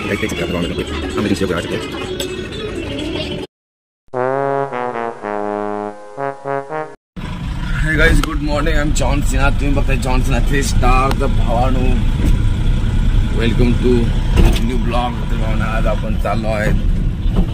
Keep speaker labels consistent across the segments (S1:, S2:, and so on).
S1: Hey guys, good morning. I'm John Cena. तुम्ही बघताय John Cena 3 star द भावानो. Welcome to new blog. तर भावना आज आपण चाललो आहे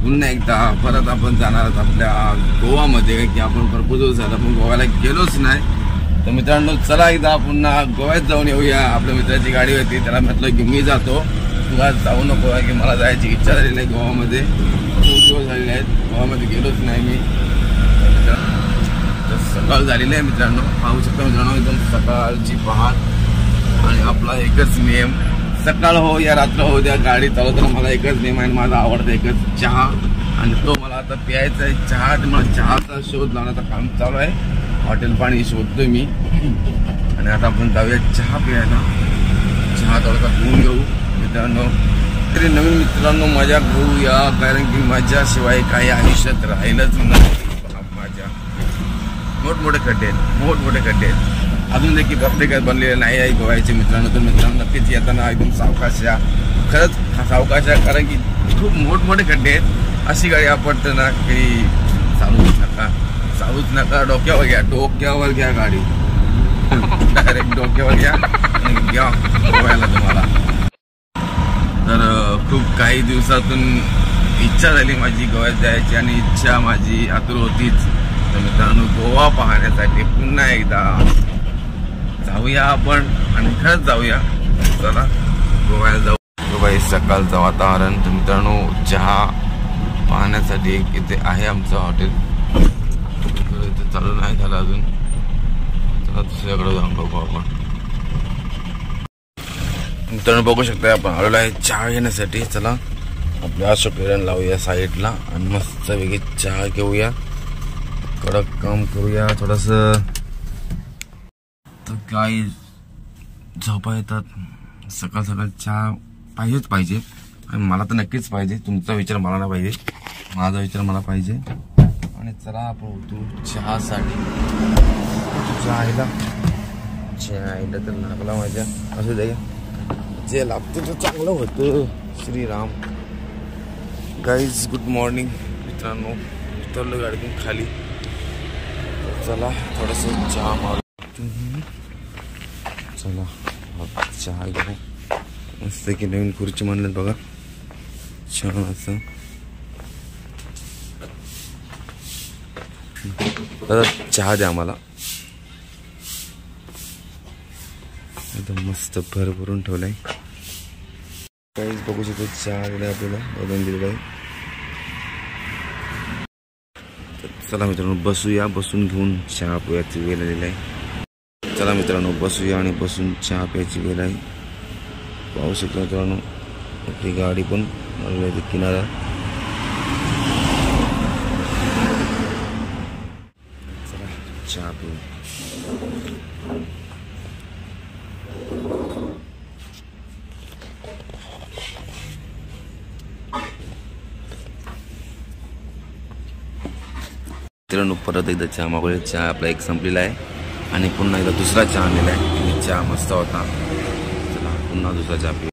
S1: पुन्हा एकदा परत आपण जाणार आहोत आपल्या गोवामध्ये की आपण भरपूर दिवस झाला आपण गोव्याला गेलोच नाही. तर मित्रांनो चला एकदा पुन्हा गोव्यात जाऊन येऊया. आपल्या मित्राची गाडी होती त्याला म्हटलं की मी जातो तू आज जाऊ नको की मला जायची इच्छा झालेली आहे गोव्यामध्ये. खूप दिवस झालेले आहेत गोव्यामध्ये गेलोच नाही मी. सकाळ झालेली आहे मित्रांनो. पाहू शकता मित्रांनो एकदम सकाळची पहाट आणि आपला एकच नियम सकाळ हो या रात्र हो द्या गाडी चालवताना मला एकच नियम आहे माझा आवडता एकच चहा आणि तो मला आता प्यायचा आहे चहा. मला चहाचा शोध लावण्याचं काम चालू आहे. हॉटेल पाणी शोधतोय मी आणि आता आपण जाऊया चहा प्यायला. चहा थोडासा पिऊन घेऊ मित्रांनो. तरी नवीन मित्रांनो मजा घेऊया कारण की माझ्याशिवाय काही आयुष्यात राहिलंच नाही. माझ्या मोठमोठे खड्डे आहेत अजून देखील रस्ते काय बनलेले नाही आहे गोव्याचे मित्रांनो. तर मित्रांनो नक्कीच येताना एकदम सावकाश या. खरंच सावकाश आहे कारण की खूप मोठमोठे खड्डे आहेत. अशी गाडी आपटतं ना की चालूच नका डोक्यावर घ्या गाडी. डायरेक्ट डोक्यावर घ्या आणि घ्या गोव्याला तुम्हाला. तर खूप काही दिवसातून इच्छा झाली माझी गोव्यात जायची आणि इच्छा माझी आतुर होतीच. तर मित्रांनो गोवा पाहण्यासाठी पुन्हा एकदा जाऊया आपण आणि खरंच जाऊया. चला गोव्याला जाऊ. गोवा सकाळचं वातावरण. तर मित्रांनो चहा पाहण्यासाठी इथे आहे आमचं हॉटेल. इथे चालू नाही झालं अजून. चला दुसऱ्याकडे जाऊन बघू आपण. मित्रांनो बघू शकता आपण आलेलो आहे चहा घेण्यासाठी. चला आपल्या अशोक लेलॅन्ड लावूया साईडला आणि मस्त वेगळी चहा घेऊया. कडक काम करूया थोडस. तर काय झोपा येतात सकाळ सकाळ चहा पाहिजे आणि मला तर नक्कीच पाहिजे. तुमचा विचार मला नाही पाहिजे माझा विचार मला पाहिजे. आणि चला आपण होतो चहासाठी. चहा तर लागला माझ्या असू द्या जे लागतं तर चांगलं होतं. श्रीराम. गाईज गुड मॉर्निंग मित्रांनो. उतरलो गाडीतून खाली. चला थोडंसं चहा मारू. चला चहा घेऊ. मस्त की नवीन खुर्ची म्हणलं बघा छान असं. चहा द्या आम्हाला. एकदम मस्त भरभरून ठेवलाय. काहीच बघू शकतो चहा दिलाय आपल्याला बघून दिलेला आहे. चला मित्रांनो बसूया. बसून घेऊन चहा प्यायची वेळ आलेली आहे. चला मित्रांनो बसूया आणि बसून चहा प्यायची वेळ आहे. पाहू शकतो मित्रांनो आपली गाडी पण आलेली आहे किनारा. चला चहा पिऊ. मित्रांनो परत एकदा चहा मागवले. चहा आपला एक संपलेला आहे आणि पुन्हा एकदा दुसरा चहा आणलेला आहे. चहा मस्त होता. चला पुन्हा दुसरा चहा पिऊ.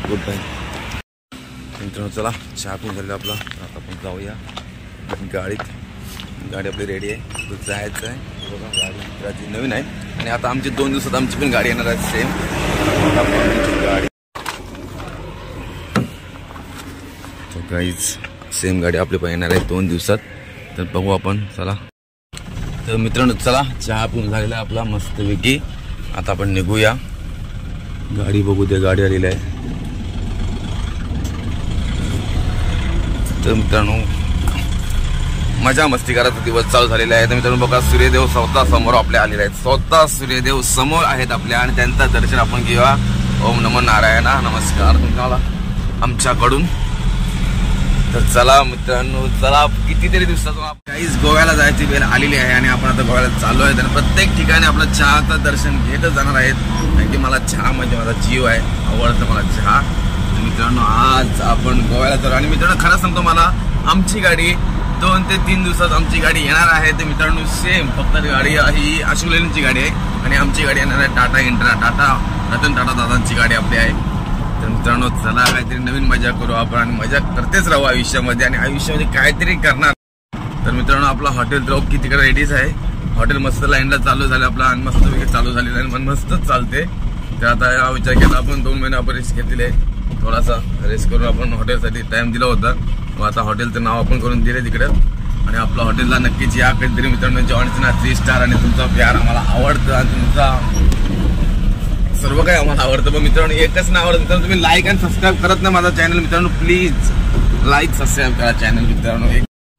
S1: गुड बाय मित्रांनो. चला चहा पिऊन झालेला आपला. आता आपण जाऊया गाडीत. गाडी आपली रेडी आहे. तो जायचं आहे. बघा गाडी मित्राची नवीन आहे आणि आता आमची 2 दिवसात आमची पण गाडी येणार आहे सेम गाडी. तर गाईज सेम गाडी आपली पण येणार आहे 2 दिवसात. तर बघू आपण. चला तर मित्रांनो चला चहा पिऊन झालेला आहे आपला मस्तपैकी. आता आपण निघूया. गाडी बघू दे गाडी आलेली आहे. तर मित्रांनो मजा मस्ती करायचा दिवस चालू झालेला आहे. तर मित्रांनो बघा सूर्यदेव स्वतः समोर आपल्या आलेले आहेत. स्वतः सूर्यदेव समोर आहेत आपल्या आणि त्यांचं दर्शन आपण घेऊया. ओम नमो नारायणा. नमस्कार तुम्हाला आमच्याकडून. तर चला मित्रांनो, चला कितीतरी दिवसातून काहीच गोव्याला जायची वेळ आलेली आहे आणि आपण आता गोव्याला चाललो आहे. आणि प्रत्येक ठिकाणी आपलं चहाचं दर्शन घेतच जाणार आहेत, कारण की मला चहा म्हणजे माझा जीव आहे, आवडतं मला चहा. तर मित्रांनो आज आपण गोव्याला चाललो. आणि मित्रांनो खरं सांगतो, मला आमची गाडी 2 ते 3 दिवसात आमची गाडी येणार आहे. तर मित्रांनो सेम फक्त गाडी ही अशोक लेलँडची गाडी आहे आणि आमची गाडी येणार आहे टाटा इंट्रा, रतन टाटा दादांची गाडी आपली आहे. तर मित्रांनो चला काहीतरी नवीन मजा करू आपण, आणि मजा करतेच राहू आयुष्यामध्ये, आणि आयुष्यामध्ये काहीतरी करणार. तर मित्रांनो आपला हॉटेल ड्रॉप की तिकडे रेडीच आहे. हॉटेल मस्त लाईनला चालू झालं आपला, आणि मस्त चालू झालेलं आहे, पण मस्तच चालते. तर आता या विचार केला आपण 2 महिने आपण रेस्ट घेतलेले, थोडासा रेस्ट करून आपण हॉटेलसाठी टाइम दिला होता. मग आता हॉटेलचं नाव आपण करून दिले तिकडे, आणि आपल्या हॉटेलला नक्कीच या कधीतरी मित्रांनो. जॉन्सना 3 स्टार, आणि तुमचा प्यार आम्हाला आवडतं, आणि तुमचा सर्व काही आम्हाला आवडतं. पण मित्रांनो एकच नाही आवडतं मित्रांनो, तुम्ही लाईक आणि सबस्क्राईब करत नाही माझा चॅनल. मित्रांनो प्लीज लाईक सबस्क्राईब करा चॅनल मित्रांनो.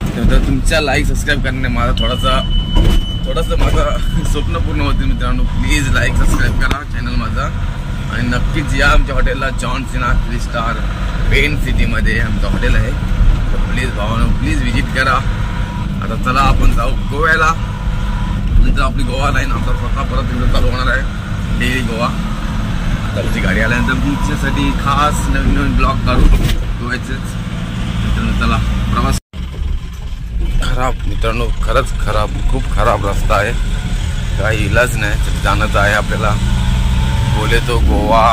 S1: तर तुमच्या लाईक सबस्क्राईब करणे माझा थोडंसं माझं स्वप्न पूर्ण होते मित्रांनो. प्लीज लाईक सबस्क्राईब करा चॅनल माझा, आणि नक्कीच या आमच्या हॉटेलला. जॉन्सना 3 स्टार पेन सिटीमध्ये आमचं हॉटेल आहे. तर प्लीज भावानो प्लीज विजिट करा. आता चला आपण जाऊ गोव्याला. नंतर आपली गोवा लाईन आपला स्वतः परत तिकडे चालू होणार आहे, डेली गोवा. आमची गाडी आल्यानंतर तुमच्यासाठी खास नवीन ब्लॉग काढू गोव्याचेच. मित्रांनो चला प्रवास. खराब मित्रांनो, खरंच खराब, खूप खराब रस्ता आहे, काही इलाज नाही, जाणंच आहे आपल्याला. बोले तो गोवा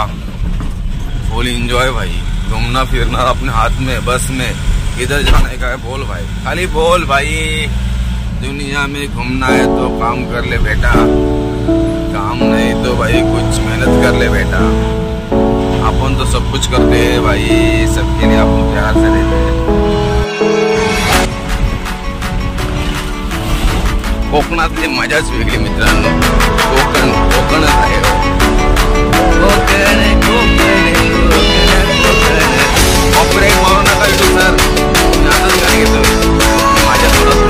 S1: फुल एंजॉय भाई, घूमना फिरना अपने हाथ में, बस में किधर जाना है बोल भाई, खाली बोल भाई. दुनिया में घूमना है तो काम कर ले बेटा, काम नहीं तो भाई कुछ मेहनत कर ले बेटा. अपन तो सब कुछ करते हैं भाई, सबके लिए अपन प्यार से रहते हैं. कोकणातली मजाच वेगळी मित्रांनो. कोकणच आहे. कॉपीराइट मारू नका सर, नाटक गाणी घेतो माझ्या थोडं.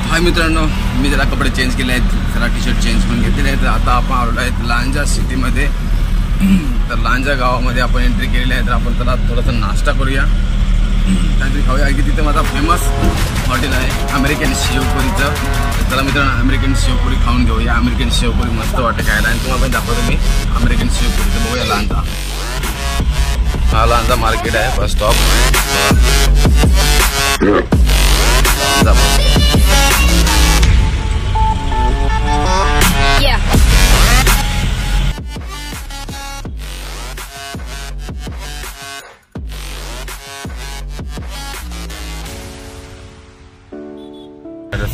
S1: हाय मित्रांनो, मी जरा कपडे चेंज केले आहेत, जरा टी-शर्ट चेंज करून घेतलेले आहेत. आता आपण आलो आहेत लांजा सिटीमध्ये. तर लांजा गावामध्ये आपण एंट्री केलेली आहे. तर आपण त्याला थोडासा नाश्ता करूया, काहीतरी खाऊया, की तिथे माझा फेमस हॉटेल आहे अमेरिकन शेवपुरीचं. त्याला मित्रांनो अमेरिकन शेवपुरी खाऊन घेऊया. अमेरिकन शेवपुरी मस्त वाटते खायला, आणि तुम्हाला पण दाखवतो मी अमेरिकन शेवपुरीचं. बघूया लांजा, हा लांजा मार्केट आहे, बस स्टॉप.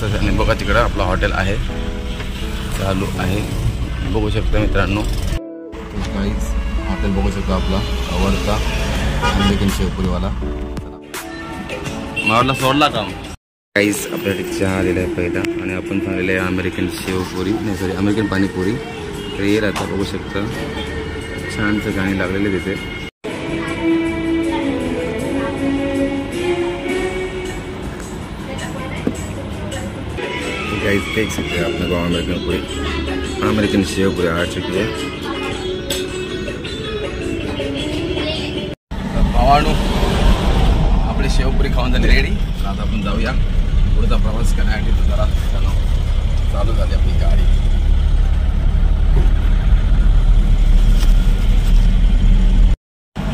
S1: आणि बघा तिकडं आपलं हॉटेल आहे, चालू आहे, बघू शकता मित्रांनो. काहीच हॉटेल बघू शकता, आपला आवडता अमेरिकन शेवपुरीवाला. मावला सोडला का काहीच. आपल्यासाठी चहा आलेला आहे पहिला, आणि आपण सांगलेलं आहे अमेरिकन शेवपुरी, नाही सॉरी अमेरिकन पाणीपुरी. तर ये राहता बघू शकता, छानसं गाणी लागलेले तिथे. गाइस देख सकते हैं अपने गाँव में अमेरिकन शेवपुरी आ चुकी है. भावानो आपली शेवपुरी खाऊन झाली रेडी. आता आपण जाऊया पुढचा प्रवास करण्यासाठी. तर जरा चालू झाली आपली गाडी.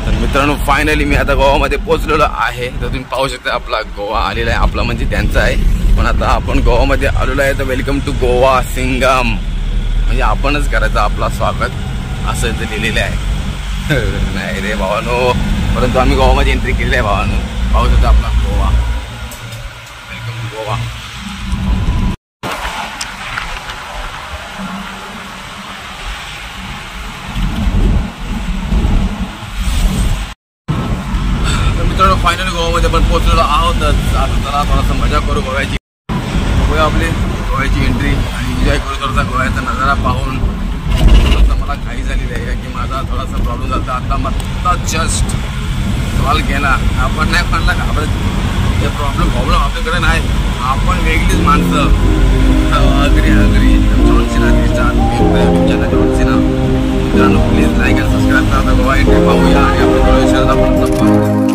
S1: तर मित्रांनो फायनली मी आता गोवामध्ये पोहोचलेलो आहे. तर तुम्ही पाहू शकता आपला गोवा आलेला आहे, आपला म्हणजे त्यांचा आहे. पण आता आपण गोवामध्ये आलेलो आहे. तर वेलकम टू गोवा सिंगम, म्हणजे आपणच करायचं आपला स्वागत, असं इथे लिहिलेलं आहे. नाही रे भावानो, परंतु आम्ही गोवामध्ये एंट्री केलेली आहे भावानो. पाहू शकता आपला गोवा, वेलकम टू गोवा. तर मित्रांनो फायनली गोवामध्ये आपण पोहोचलेलो आहोत. आता जरा थोडासा मजा करू गोव्याची. सकाळचा गोव्याचा नजारा पाहून थोडंसं मला घाई झालेली आहे की माझा थोडासा प्रॉब्लेम झाला. आता मला जस्ट कॉल केला, आपण नाही म्हणला घाबरत. हे प्रॉब्लेम आपल्याकडे नाही, आपण वेगळीच माणसं. अग्री जॉनसीना दिसतात तुमच्या जॉनसीना. मित्रांनो प्लीज लाईक आणि सबस्क्राईब करा. गोवा एंट्री पाहूया आणि आपण गोवा शहरात आपण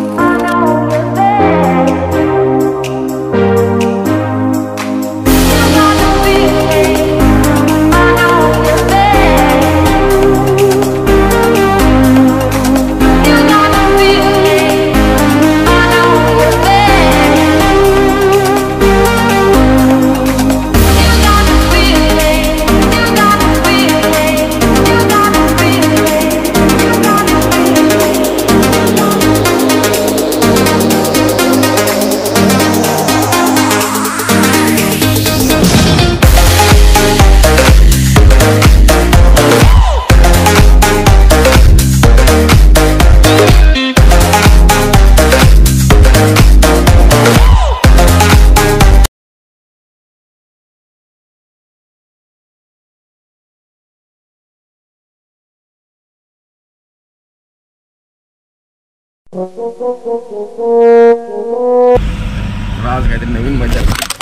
S1: आज काहीतरी नवीन मजा.